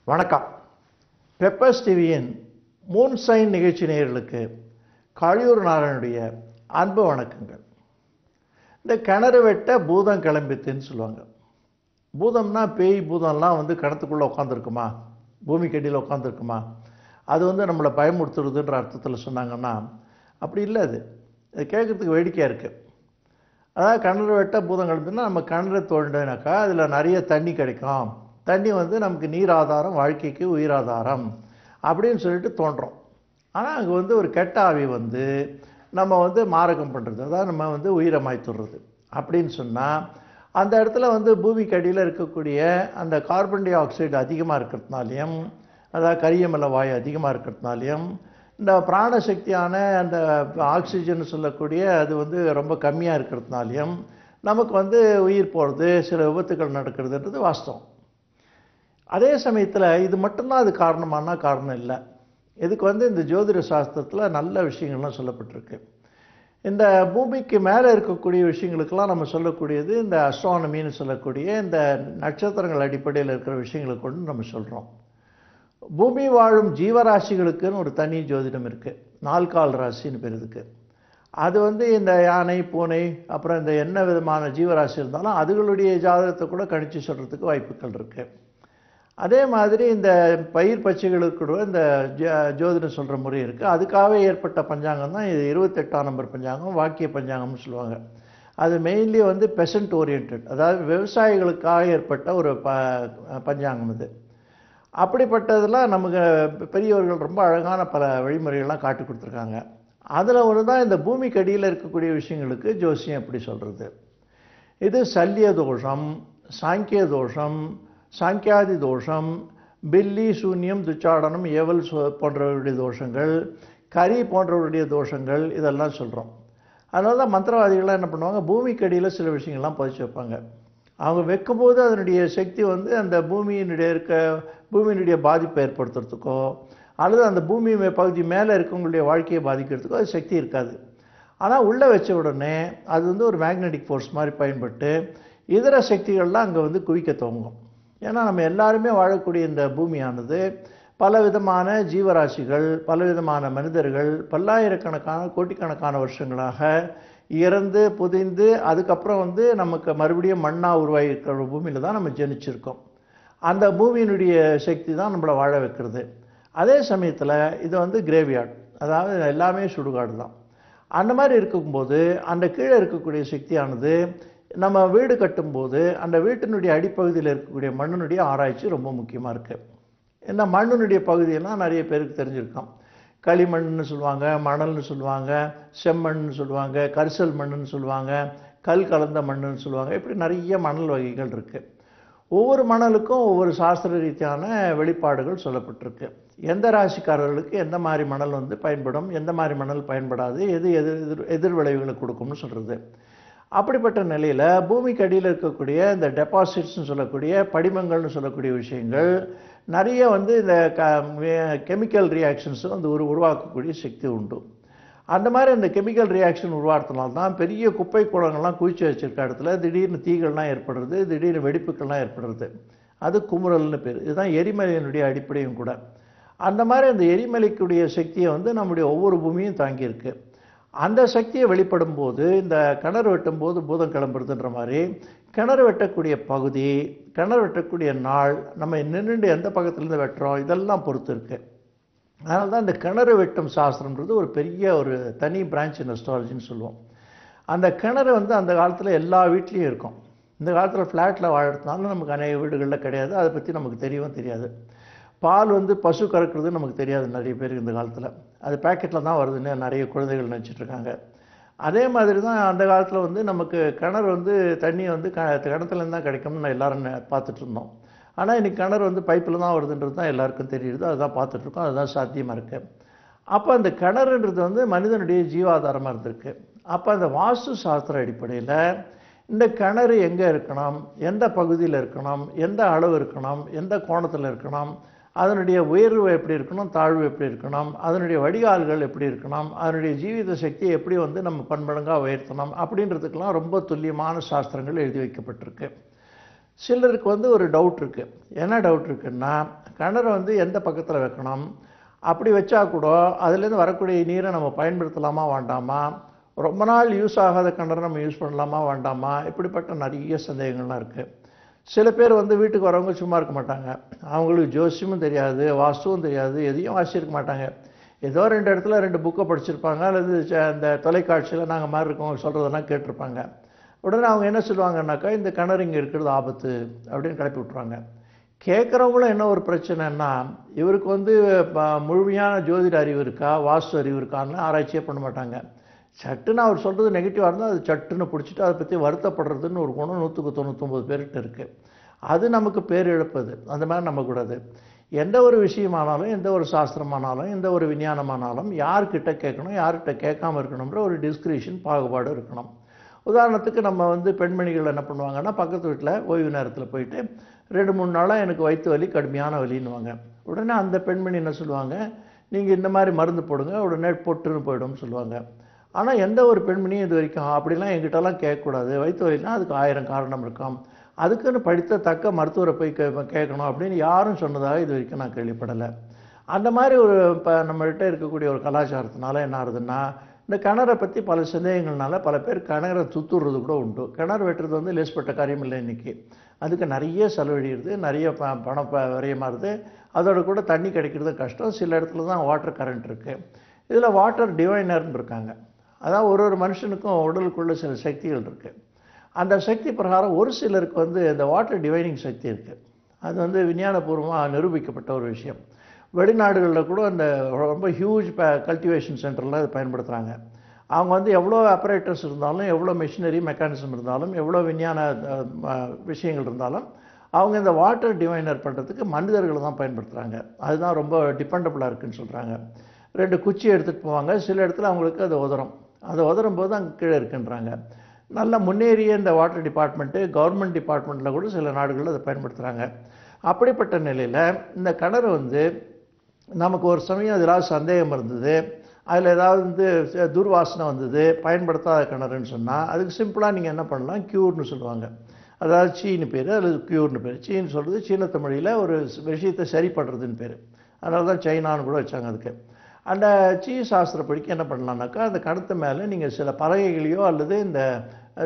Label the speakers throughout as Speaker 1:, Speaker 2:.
Speaker 1: வணக்கம். பெப்பர்ஸ் டிவியின் Moon sign நிகழ்ச்சி நேயர்களுக்கு காளியூர் நாராயணுடைய அன்பு வணக்கங்கள். இந்த கிணறு வெட்ட பூதம் கிளம்பித்துன்னு சொல்லுவாங்க. பூதம்னா பேய் பூதம்லாம் கிணத்துக்குள்ளே உட்காந்துருக்குமா, பூமிக்கு அடியில் உட்காந்துருக்குமா, அது நம்மளை பயமுறுத்துறதுன்ற அர்த்தத்தில் சொன்னாங்கன்னா அப்படி இல்லை. அது கேட்குறதுக்கு வேடிக்கையாக இருக்குது. அதாவது கிணறு வெட்ட பூதம் கிளம்பினா நம்ம கிணறு தோண்டினாக்கா அதில் நிறைய தண்ணி கிடைக்கும், தண்ணி நமக்கு நீர் ஆதாரம், வாழ்க்கைக்கு உயிராதாரம் அப்படின்னு சொல்லிட்டு தோன்றோம். ஆனால் அங்கே ஒரு கெட்ட ஆவி நம்ம மாரகம் பண்ணுறது, அதாவது நம்ம உயிரை மாய்த்துடுறது அப்படின்னு சொன்னால் அந்த இடத்துல பூமிக்கு அடியில் இருக்கக்கூடிய அந்த கார்பன் டை ஆக்சைடு அதிகமாக இருக்கிறதுனாலையும், அதாவது கரியமல வாயு அதிகமாக இருக்கிறதுனாலையும், இந்த பிராணசக்தியான அந்த ஆக்சிஜன் சொல்லக்கூடிய அது ரொம்ப கம்மியாக இருக்கிறதுனாலையும் நமக்கு உயிர் போகிறது, சில விபத்துக்கள் நடக்கிறதுன்றது வாஸ்தவம். அதே சமயத்தில் இது மட்டும்தான் அது காரணமானா காரணம் இல்லை. இதுக்கு இந்த ஜோதிட சாஸ்திரத்தில் நல்ல விஷயங்கள்லாம் சொல்லப்பட்டிருக்கு. இந்த பூமிக்கு மேலே இருக்கக்கூடிய விஷயங்களுக்கெல்லாம் நம்ம சொல்லக்கூடியது இந்த அஸ்ட்ரானமின்னு சொல்லக்கூடிய இந்த நட்சத்திரங்கள் அடிப்படையில் இருக்கிற விஷயங்களை கொண்டு நம்ம சொல்கிறோம். பூமி வாழும் ஜீவராசிகளுக்குன்னு ஒரு தனி ஜோதிடம் இருக்குது, நால்கால் ராசின்னு பேர் இதுக்கு. அது இந்த யானை, பூனை, அப்புறம் இந்த என்ன விதமான ஜீவராசி இருந்தாலும் அதுகளுடைய ஜாதகத்தை கூட கணிச்சு சொல்கிறதுக்கு வாய்ப்புகள் இருக்குது. அதே மாதிரி இந்த பயிர் பச்சைகளுக்கு கூட இந்த ஜோதிடம் சொல்கிற முறை இருக்குது. அதுக்காகவே ஏற்பட்ட பஞ்சாங்கம் தான் இது 28ஆம் நம்பர் பஞ்சாங்கம், வாக்கிய பஞ்சாங்கம்னு சொல்லுவாங்க. அது மெயின்லி பெசன்ட் ஓரியன்ட், அதாவது விவசாயிகளுக்காக ஏற்பட்ட ஒரு பஞ்சாங்கம் இது. அப்படிப்பட்டதெல்லாம் நமக்கு பெரியவர்கள் ரொம்ப அழகான பல வழிமுறைகள்லாம் காட்டி கொடுத்துருக்காங்க. அதில் ஒன்று தான் இந்த பூமிக்கு அடியில் இருக்கக்கூடிய விஷயங்களுக்கு ஜோசியம் எப்படி சொல்கிறது. இது சல்லிய தோஷம், சாங்கிய தோஷம், சாங்கியாதி தோஷம், பில்லி, சூன்யம், துச்சாடனம், ஏவல் போன்றவருடைய தோஷங்கள், கரி போன்றவருடைய தோஷங்கள், இதெல்லாம் சொல்கிறோம். அதனால தான் மந்திரவாதிகள்லாம் என்ன பண்ணுவாங்க, பூமிக்கு அடியில் சில விஷயங்கள்லாம் பதிச்சு வைப்பாங்க. அவங்க வைக்கும்போது அதனுடைய சக்தி அந்த பூமியினுடைய பாதிப்பை ஏற்படுத்துறதுக்கோ அல்லது அந்த பூமி பகுதி மேலே இருக்கவங்களுடைய வாழ்க்கையை பாதிக்கிறதுக்கோ அது சக்தி இருக்காது. ஆனால் உள்ளே வச்ச உடனே அது ஒரு மேக்னெட்டிக் ஃபோர்ஸ் மாதிரி பயன்பட்டு இதர சக்திகள்லாம் அங்கே குவிக்க துவங்கும். ஏன்னா நம்ம எல்லாருமே வாழக்கூடிய இந்த பூமியானது பலவிதமான ஜீவராசிகள், பலவிதமான மனிதர்கள் பல்லாயிரக்கணக்கான கோட்டிக்கணக்கான வருஷங்களாக இறந்து புதைந்து அதுக்கப்புறம் நமக்கு மறுபடியும் மண்ணாக உருவாகி இருக்கிற பூமியில் தான் நம்ம ஜனிச்சிருக்கோம். அந்த பூமியினுடைய சக்தி தான் நம்மளை வாழ வைக்கிறது. அதே சமயத்தில் இது கிரேவியார்ட், அதாவது எல்லாமே சுடுகாடு தான். அந்த மாதிரி இருக்கும்போது அந்த கீழே இருக்கக்கூடிய சக்தியானது நம்ம வீடு கட்டும்போது அந்த வீட்டினுடைய அடிப்பகுதியில் இருக்கக்கூடிய மண்ணினுடைய ஆராய்ச்சி ரொம்ப முக்கியமாக இருக்குது. இந்த மண்ணினுடைய பகுதியெல்லாம் நிறைய பேருக்கு தெரிஞ்சிருக்கோம். களிமண்ணுன்னு சொல்லுவாங்க, மணல்னு சொல்லுவாங்க, செம்மண்ணுன்னு சொல்லுவாங்க, கரிசல் மண்ணுன்னு சொல்லுவாங்க, கல் கலந்த மண்ணுன்னு சொல்லுவாங்க. இப்படி நிறைய மணல் வகைகள் இருக்குது. ஒவ்வொரு மணலுக்கும் ஒவ்வொரு சாஸ்திர ரீதியான வெளிப்பாடுகள் சொல்லப்பட்டிருக்கு. எந்த ராசிக்காரர்களுக்கு எந்த மாதிரி மணல் பயன்படும், எந்த மாதிரி மணல் பயன்படாது, எது எதிர் விளைவுகளை கொடுக்கும்னு சொல்கிறது. அப்படிப்பட்ட நிலையில் பூமிக்கு அடியில் இருக்கக்கூடிய இந்த டெபாசிட்ஸ்னு சொல்லக்கூடிய படிமங்கள்னு சொல்லக்கூடிய விஷயங்கள் நிறைய இந்த கெமிக்கல் ரியாக்ஷன்ஸ் உருவாக்கக்கூடிய சக்தி உண்டு. அந்த மாதிரி அந்த கெமிக்கல் ரியாக்ஷன் உருவாகிறதுனால தான் பெரிய குப்பை கூடங்கள்லாம் குவிச்சு வச்சுருக்க இடத்துல திடீர்னு தீகள்லாம் ஏற்படுறது, திடீர்னு வெடிப்புகள்லாம் ஏற்படுறது. அது குமுறல்னு பேர். இதுதான் எரிமலையினுடைய அடிப்படையும் கூட. அந்த மாதிரி அந்த எரிமலைக்குடைய சக்தியை நம்முடைய ஒவ்வொரு பூமியும் தாங்கியிருக்கு. அந்த சக்தியை வெளிப்படும் போது இந்த கிணறு வெட்டும் போது பூதம் கிளம்புறதுன்ற மாதிரி கிணறு வெட்டக்கூடிய பகுதி, கிணறு வெட்டக்கூடிய நாள், நம்ம நின்று எந்த பக்கத்துலேருந்து வெட்டுறோம், இதெல்லாம் பொறுத்து இருக்குது. அதனால தான் இந்த கிணறு வெட்டும் சாஸ்திரம்ன்றது ஒரு பெரிய ஒரு தனி பிரான்ச் இன் அஸ்ட்ராலஜின்னு சொல்லுவோம். அந்த கிணறு அந்த காலத்தில் எல்லா வீட்லேயும் இருக்கும். இந்த காலத்தில் ஃப்ளாட்டில் வாழறதுனால நமக்கு அநேக வீடுகளில் கிடையாது. அதை பற்றி நமக்கு தெரியவும் தெரியாது. பால் பசு கறக்கிறது நமக்கு தெரியாது நிறைய பேருக்கு இந்த காலத்தில். அது பேக்கெட்டில் தான் வருதுன்னு நிறைய குழந்தைகள் நினச்சிட்ருக்காங்க. அதே மாதிரி தான் அந்த காலத்தில் நமக்கு கிணறு தண்ணி கிணத்துலேருந்து தான் கிடைக்கும்னு எல்லோரும் பார்த்துட்டு இருந்தோம். ஆனால் இன்றைக்கி கிணறு பைப்பில் தான் வருதுன்றது தான் எல்லாருக்கும் தெரியுது. அதுதான் பார்த்துட்ருக்கோம், அதுதான் சாத்தியமாக இருக்குது. அப்போ அந்த கிணறுன்றது மனிதனுடைய ஜீவாதாரமாக இருந்திருக்கு. அப்போ அந்த வாஸ்து சாஸ்திர அடிப்படையில் இந்த கிணறு எங்கே இருக்கணும், எந்த பகுதியில் இருக்கணும், எந்த அளவு இருக்கணும், எந்த கோணத்தில் இருக்கணும், அதனுடைய உயர்வு எப்படி இருக்கணும், தாழ்வு எப்படி இருக்கணும், அதனுடைய வடிகால்கள் எப்படி இருக்கணும், அதனுடைய ஜீவித சக்தியை எப்படி நம்ம பன்மடங்காக உயர்த்தணும் அப்படின்றதுக்கெல்லாம் ரொம்ப துல்லியமான சாஸ்திரங்கள் எழுதி வைக்கப்பட்டிருக்கு. சிலருக்கு வந்து ஒரு டவுட் இருக்குது. என்ன டவுட் இருக்குன்னா, கிணறு வந்து எந்த பக்கத்தில் வைக்கணும், அப்படி வச்சா கூட அதுலேருந்து வரக்கூடிய நீரை நம்ம பயன்படுத்தலாமா வேண்டாமா, ரொம்ப நாள் யூஸ் ஆகாத கிணறு நம்ம யூஸ் பண்ணலாமா வேண்டாமா, இப்படிப்பட்ட நிறைய சந்தேகங்கள்லாம் இருக்குது. சில பேர் வந்து வீட்டுக்கு வரவங்க சும்மா இருக்க மாட்டாங்க. அவங்களுக்கு ஜோசியமும் தெரியாது, வாஸ்துவும் தெரியாது, எதையும் வாசிச்சிருக்க மாட்டாங்க. ஏதோ 2 இடத்துல 2 புக்கை படிச்சிருப்பாங்க, அல்லது அந்த தொலைக்காட்சியில் நாங்கள் மாதிரி இருக்கவங்க சொல்கிறதெல்லாம் கேட்டிருப்பாங்க. உடனே அவங்க என்ன சொல்லுவாங்கன்னாக்கா, இந்த கிணறு இங்கே இருக்கிறது ஆபத்து அப்படின்னு கிளப்பி விட்ருவாங்க. கேட்குறவங்களும் என்ன ஒரு பிரச்சனைன்னா, இவருக்கு வந்து முழுமையான ஜோதிட அறிவு இருக்கா, வாஸ்து அறிவு இருக்கான்னு ஆராய்ச்சியே பண்ண மாட்டாங்க. சட்டுன்னு அவர் சொல்கிறது நெகட்டிவாக இருந்தால் அது சட்டுன்னு பிடிச்சிட்டு அதை பற்றி வருத்தப்படுறதுன்னு ஒரு குணம் 199 பேர்கிட்ட இருக்குது. அது நமக்கு பேர் இழப்பது. அந்த மாதிரி நம்பக்கூடாது. எந்த ஒரு விஷயமானாலும், எந்த ஒரு சாஸ்திரமானாலும், எந்த ஒரு விஞ்ஞானமானாலும் யார்கிட்ட கேட்கணும், யார்கிட்ட கேட்காம இருக்கணுன்ற ஒரு டிஸ்கிரிஷன், பாகுபாடு இருக்கணும். உதாரணத்துக்கு நம்ம வந்து பெண்மணிகள் என்ன பண்ணுவாங்கன்னா, பக்கத்து வீட்டில் ஓய்வு நேரத்தில் போயிட்டு 2-3 நாளாக எனக்கு வயிற்று வலி, கடுமையான வலின்னுவாங்க. உடனே அந்த பெண்மணி என்ன சொல்லுவாங்க, நீங்கள் இந்த மாதிரி மருந்து போடுங்க, உடனே பொட்டுன்னு போய்டும்னு சொல்லுவாங்க. ஆனால் எந்த ஒரு பெண்மணியும் இது வரைக்கும் அப்படிலாம் எங்கிட்டலாம் கேட்கக்கூடாது, வயிற்று வலினா அதுக்கு 1000 காரணம் இருக்கும், அதுக்குன்னு படித்த தக்க மருத்துவரை போய் கேட்கணும் அப்படின்னு யாரும் சொன்னதாக இது வரைக்கும் நான் கேள்விப்படலை. அந்த மாதிரி ஒரு இப்போ நம்மள்கிட்ட இருக்கக்கூடிய ஒரு கலாச்சாரத்தினால என்ன ஆகுதுன்னா, இந்த கிணறை பற்றி பல சந்தேகங்கள்னால பல பேர் கிணறை சுற்றுறது கூட உண்டு. கிணறு வெட்டுறது வந்து லேஸ்பட்ட காரியம் இல்லை இன்றைக்கி. அதுக்கு நிறைய செலவழிகிறது, நிறைய பணம் விரயமாகுது. அதோட கூட தண்ணி கிடைக்கிறது கஷ்டம். சில இடத்துல தான் வாட்டர் கரண்ட் இருக்குது. இதில் வாட்டர் டிவைனர்னு இருக்காங்க. அதாவது ஒரு மனுஷனுக்கும் உடலுக்குள்ள சில சக்திகள் இருக்குது. அந்த சக்தி பிரகாரம் ஒரு சிலருக்கு வந்து இந்த வாட்டர் டிவைனிங் சக்தி இருக்குது. அது வந்து விஞ்ஞானபூர்வமாக நிரூபிக்கப்பட்ட ஒரு விஷயம். வெளிநாடுகளில் கூட அந்த ரொம்ப ஹியூஜ் கல்டிவேஷன் சென்டரில் அதை பயன்படுத்துகிறாங்க. அவங்க வந்து எவ்வளோ ஆப்ரேட்டர்ஸ் இருந்தாலும், எவ்வளோ மிஷினரி மெக்கானிசம் இருந்தாலும், எவ்வளோ விஞ்ஞான விஷயங்கள் இருந்தாலும், அவங்க இந்த வாட்டர் டிவைனர் பண்ணுறதுக்கு மனிதர்களை தான் பயன்படுத்துகிறாங்க. அதுதான் ரொம்ப டிபெண்டபுளாக இருக்குதுன்னு சொல்கிறாங்க. 2 குச்சி எடுத்துகிட்டு போவாங்க. சில இடத்துல அவங்களுக்கு அது உதறும். அது உதறும் போது அங்கே கீழே இருக்குன்றாங்க. நல்ல முன்னேறிய இந்த வாட்டர் டிபார்ட்மெண்ட்டு, கவர்மெண்ட் டிபார்ட்மெண்ட்டில் கூட சில நாடுகளில் அதை பயன்படுத்துகிறாங்க. அப்படிப்பட்ட நிலையில் இந்த கிணறு வந்து நமக்கு ஒரு சமயம் ஏதாவது சந்தேகம் இருந்தது, அதில் ஏதாவது வந்து துர்வாசனை வந்தது, பயன்படுத்தாத கிணறுன்னு சொன்னால், அதுக்கு சிம்பிளாக நீங்கள் என்ன பண்ணலாம், க்யூர்னு சொல்லுவாங்க. அதாவது சீனு பேர் அல்லது க்யூர்னு பேர். சீன்னு சொல்கிறது சீன தமிழில் ஒரு விஷயத்தை சரி பண்ணுறதுன்னு பேர். அதனால தான் சைனான்னு கூட வச்சாங்க அதுக்கு. அந்த சாஸ்திரப்படிக்கு என்ன பண்ணலான்னாக்கா, அந்த கிணத்து மேலே நீங்கள் சில பலகைகளையோ அல்லது இந்த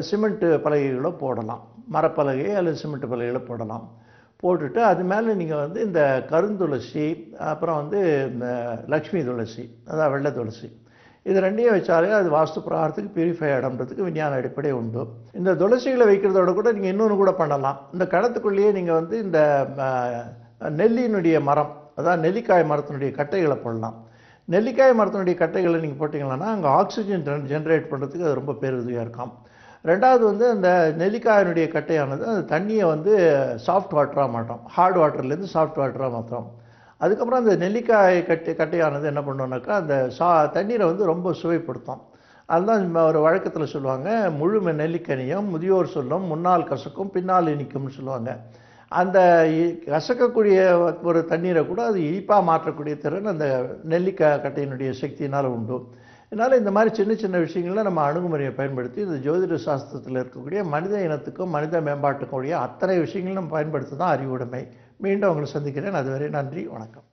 Speaker 1: சிமெண்ட்டு பலகைகளோ போடலாம். மரப்பலகை அல்லது சிமெண்ட் பலகைகளோ போடலாம். போட்டுட்டு அது மேலே நீங்கள் வந்து இந்த கருந்துளசி, அப்புறம் வந்து இந்த லக்ஷ்மி துளசி, அதாவது வெள்ளை துளசி, இது 2ஐயும் வச்சாலே அது வாஸ்து பிரகாரத்துக்கு பியூரிஃபை ஆகிடும்ன்றதுக்கு விஞ்ஞான அடிப்படை உண்டு. இந்த துளசிகளை வைக்கிறதோட கூட நீங்கள் இன்னொன்று கூட பண்ணலாம். இந்த கிணத்துக்குள்ளேயே நீங்கள் வந்து இந்த நெல்லியினுடைய மரம், அதாவது நெல்லிக்காய் மரத்தினுடைய கட்டைகளை போடலாம். நெல்லிக்காய் மரத்தினுடைய கட்டைகளை நீங்கள் போட்டிங்கன்னா அங்கே ஆக்சிஜன் ஜென்ரேட் பண்ணுறதுக்கு அது ரொம்ப பேருதவியாக இருக்கும். 2வது வந்து அந்த நெல்லிக்காயினுடைய கட்டையானது அந்த தண்ணியை வந்து சாஃப்ட் வாட்டராக மாட்டோம், ஹார்ட் வாட்டர்லேருந்து சாஃப்ட் வாட்டராக மாற்றோம். அதுக்கப்புறம் அந்த நெல்லிக்காய் கட்டையானது என்ன பண்ணுவோன்னாக்கா, அந்த தண்ணீரை வந்து ரொம்ப சுவைப்படுத்தும். அதுதான் ஒரு வழக்கத்தில் சொல்லுவாங்க, முழு நெல்லிக்கனியும் முதியோர் சொல்லும் முன்னால் கசக்கும் பின்னால் இனிக்கும்னு சொல்லுவாங்க. அந்த கசக்கக்கூடிய ஒரு தண்ணீரை கூட அது இனிப்பாக மாற்றக்கூடிய திறன் அந்த நெல்லிக்காய் கட்டையினுடைய சக்தியினால் உண்டு. இதனால் இந்த மாதிரி சின்ன சின்ன விஷயங்களில் நம்ம அணுகுமுறையை பயன்படுத்தி இந்த ஜோதிட சாஸ்திரத்தில் இருக்கக்கூடிய மனித இனத்துக்கும் மனித மேம்பாட்டுக்கும் உடைய அத்தனை விஷயங்களும் நம்ம பயன்படுத்தி தான் அறிவுடைமை. மீண்டும் உங்களை சந்திக்கிறேன். அதுவரை நன்றி, வணக்கம்.